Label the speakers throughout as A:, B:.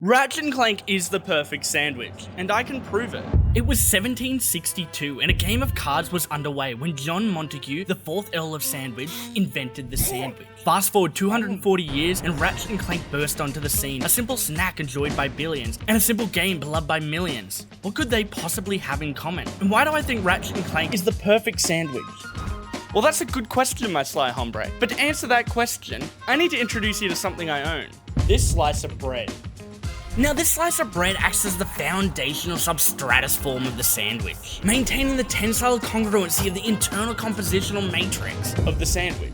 A: Ratchet and Clank is the perfect sandwich, and I can prove it. It was 1762, and a game of cards was underway when John Montague, the 4th Earl of Sandwich, invented the sandwich. Fast forward 240 years, and Ratchet and Clank burst onto the scene, a simple snack enjoyed by billions, and a simple game beloved by millions. What could they possibly have in common? And why do I think Ratchet and Clank is the perfect sandwich? Well, that's a good question, my sly hombre. But to answer that question, I need to introduce you to something I own. This slice of bread. Now, this slice of bread acts as the foundational substratus form of the sandwich, maintaining the tensile congruency of the internal compositional matrix of the sandwich.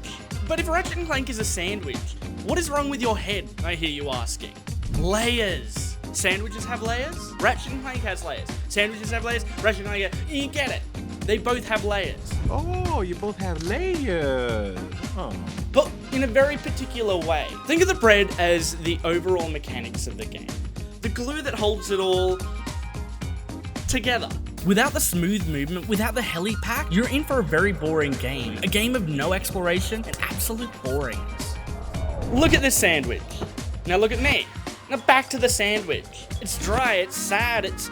A: But if Ratchet and Clank is a sandwich, what is wrong with your head, I hear you asking? Layers. Sandwiches have layers? Ratchet and Clank has layers. Sandwiches have layers? Ratchet and Clank you get it. They both have layers.
B: Oh, you both have layers. Oh.
A: But in a very particular way. Think of the bread as the overall mechanics of the game. The glue that holds it all together. Without the smooth movement, without the heli-pack, you're in for a very boring game. A game of no exploration and absolute boringness. Look at this sandwich. Now look at me. Now back to the sandwich. It's dry, it's sad, it's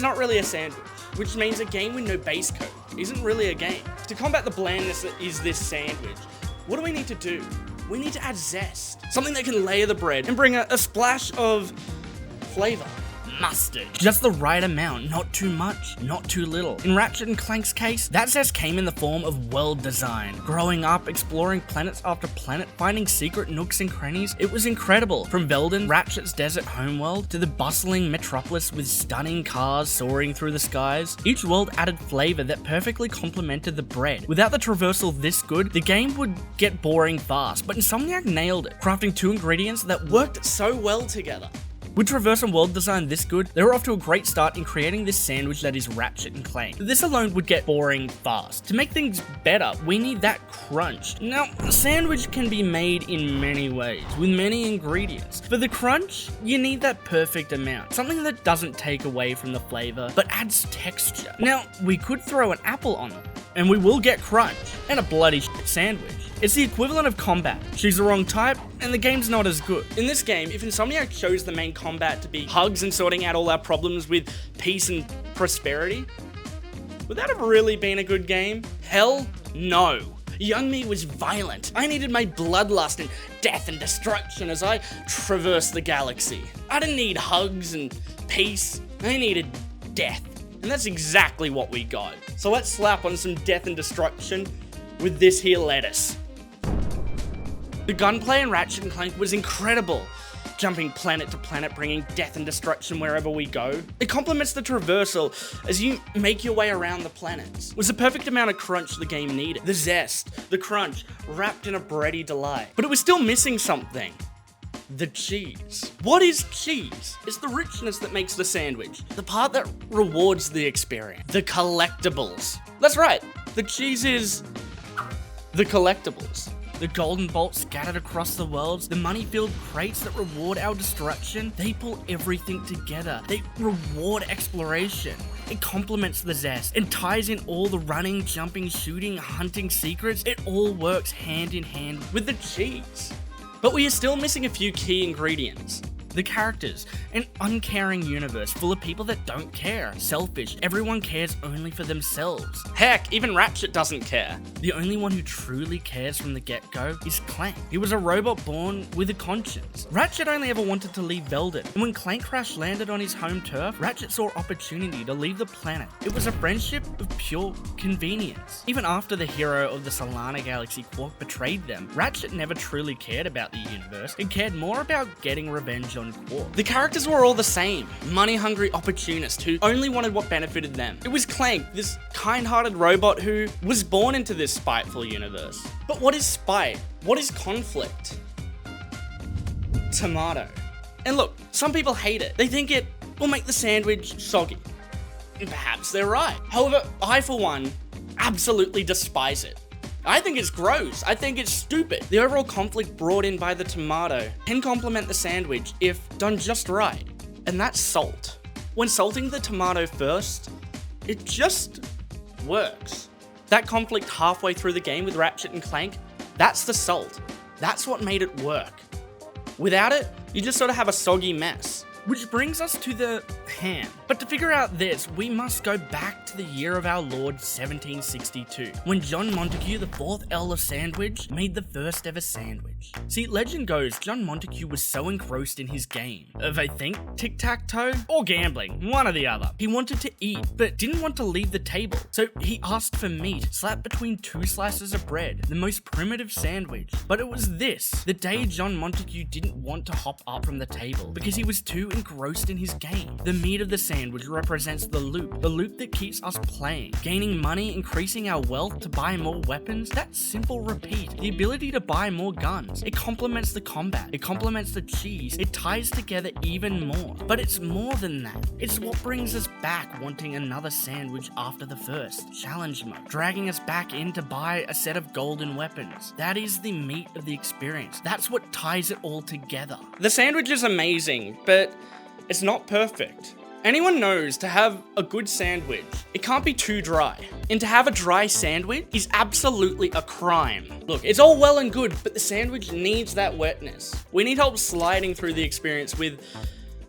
A: not really a sandwich. Which means a game with no base code isn't really a game. To combat the blandness that is this sandwich, what do we need to do? We need to add zest. Something that can layer the bread and bring a splash of flavor. Mustard. Just the right amount, not too much, not too little. In Ratchet and Clank's case, that zest came in the form of world design. Growing up, exploring planets after planet, finding secret nooks and crannies, it was incredible. From Veldin, Ratchet's desert homeworld, to the bustling metropolis with stunning cars soaring through the skies, each world added flavor that perfectly complemented the bread. Without the traversal this good, the game would get boring fast, but Insomniac nailed it, crafting two ingredients that worked so well together. With traverse and world design this good, they were off to a great start in creating this sandwich that is Ratchet and Clank. This alone would get boring fast. To make things better, we need that crunch. Now, a sandwich can be made in many ways, with many ingredients. For the crunch, you need that perfect amount. Something that doesn't take away from the flavor, but adds texture. Now, we could throw an apple on it, and we will get crunch, and a bloody sandwich. It's the equivalent of combat. Choose the wrong type, and the game's not as good. In this game, if Insomniac chose the main combat to be hugs and sorting out all our problems with peace and prosperity, would that have really been a good game? Hell no. Young me was violent. I needed my bloodlust and death and destruction as I traversed the galaxy. I didn't need hugs and peace. I needed death. And that's exactly what we got. So let's slap on some death and destruction with this here lettuce. The gunplay in Ratchet and Clank was incredible. Jumping planet to planet, bringing death and destruction wherever we go. It complements the traversal as you make your way around the planets. It was the perfect amount of crunch the game needed. The zest, the crunch, wrapped in a bready delight. But it was still missing something. The cheese. What is cheese? It's the richness that makes the sandwich. The part that rewards the experience. The collectibles. That's right. The cheese is the collectibles. The golden bolts scattered across the worlds, the money-filled crates that reward our destruction, they pull everything together. They reward exploration. It complements the zest and ties in all the running, jumping, shooting, hunting secrets. It all works hand in hand with the cheese. But we are still missing a few key ingredients. The characters, an uncaring universe full of people that don't care, selfish, everyone cares only for themselves. Heck, even Ratchet doesn't care. The only one who truly cares from the get-go is Clank. He was a robot born with a conscience. Ratchet only ever wanted to leave Veldin, and when Clank crash landed on his home turf, Ratchet saw opportunity to leave the planet. It was a friendship of pure convenience. Even after the hero of the Solana Galaxy Quark betrayed them, Ratchet never truly cared about the universe and cared more about getting revenge on Quark. The characters were all the same, money-hungry opportunists who only wanted what benefited them. It was Clank, this kind-hearted robot who was born into this spiteful universe. But what is spite? What is conflict? Tomato. And look, some people hate it. They think it will make the sandwich soggy. And perhaps they're right. However, I, for one, absolutely despise it. I think it's gross. I think it's stupid. The overall conflict brought in by the tomato can complement the sandwich if done just right, and that's salt. When salting the tomato first, it just works. That conflict halfway through the game with Ratchet and Clank, that's the salt. That's what made it work. Without it, you just sort of have a soggy mess. Which brings us to the ham. But to figure out this, we must go back to the year of our Lord 1762, when John Montague, the 4th Earl of Sandwich, made the first ever sandwich. See, legend goes, John Montague was so engrossed in his game of, I think, tic-tac-toe or gambling, one or the other. He wanted to eat, but didn't want to leave the table. So he asked for meat, slapped between 2 slices of bread, the most primitive sandwich. But it was this, the day John Montague didn't want to hop up from the table because he was too engrossed in his game. The meat of the sandwich represents the loop that keeps us playing, gaining money, increasing our wealth to buy more weapons. That simple repeat, the ability to buy more guns. It complements the combat, it complements the cheese, it ties together even more. But it's more than that. It's what brings us back wanting another sandwich after the first. Challenge mode, dragging us back in to buy a set of golden weapons. That is the meat of the experience. That's what ties it all together. The sandwich is amazing, but it's not perfect. Anyone knows to have a good sandwich, it can't be too dry. And to have a dry sandwich is absolutely a crime. Look, it's all well and good, but the sandwich needs that wetness. We need help sliding through the experience with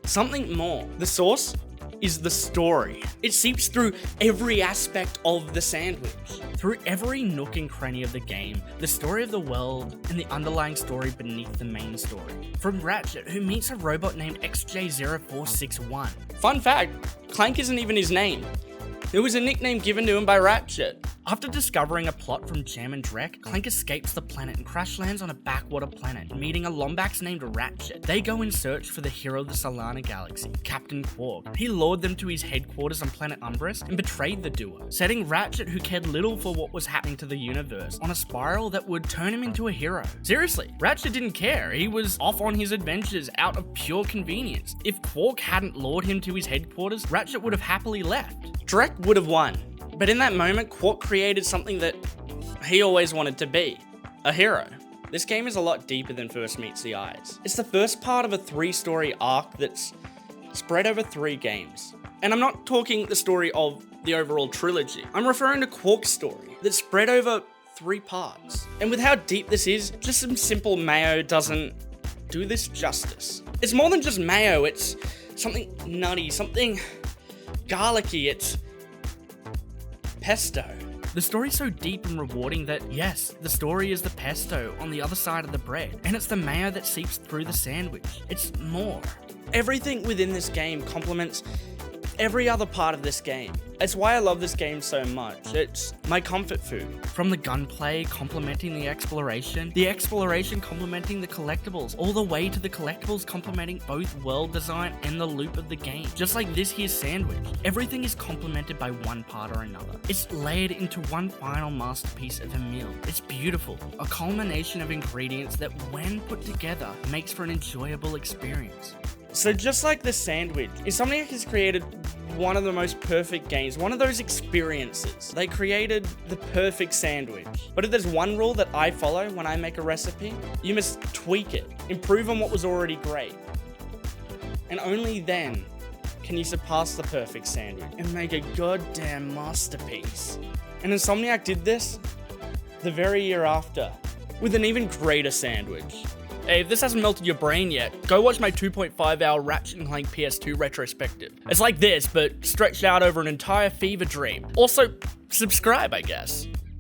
A: something more. The sauce is the story. It seeps through every aspect of the sandwich. Through every nook and cranny of the game, the story of the world and the underlying story beneath the main story. From Ratchet, who meets a robot named XJ0461. Fun fact, Clank isn't even his name. It was a nickname given to him by Ratchet. After discovering a plot from Chairman Drek, Clank escapes the planet and crash lands on a backwater planet, meeting a Lombax named Ratchet. They go in search for the hero of the Solana Galaxy, Captain Quark. He lured them to his headquarters on planet Umbris and betrayed the duo, setting Ratchet, who cared little for what was happening to the universe, on a spiral that would turn him into a hero. Seriously, Ratchet didn't care. He was off on his adventures out of pure convenience. If Quark hadn't lured him to his headquarters, Ratchet would have happily left. Drek would have won, but in that moment, Quark created something that he always wanted to be, a hero. This game is a lot deeper than first meets the eyes. It's the first part of a 3-story arc that's spread over 3 games. And I'm not talking the story of the overall trilogy. I'm referring to Quark's story that's spread over 3 parts. And with how deep this is, just some simple mayo doesn't do this justice. It's more than just mayo, it's something nutty, something garlicky, it's pesto. The story's so deep and rewarding that, yes, the story is the pesto on the other side of the bread, and it's the mayo that seeps through the sandwich. It's more. Everything within this game complements every other part of this game. It's why I love this game so much. It's my comfort food. From the gunplay complementing the exploration complementing the collectibles, all the way to the collectibles complementing both world design and the loop of the game. Just like this here's sandwich. Everything is complemented by one part or another. It's layered into one final masterpiece of a meal. It's beautiful. A culmination of ingredients that when put together makes for an enjoyable experience. So just like the sandwich, Insomniac has created one of the most perfect games, one of those experiences. They created the perfect sandwich. But if there's one rule that I follow when I make a recipe, you must tweak it, improve on what was already great. And only then can you surpass the perfect sandwich and make a goddamn masterpiece. And Insomniac did this the very year after, with an even greater sandwich. Hey, if this hasn't melted your brain yet, go watch my 2.5-hour Ratchet and Clank PS2 retrospective. It's like this, but stretched out over an entire fever dream. Also, subscribe, I guess.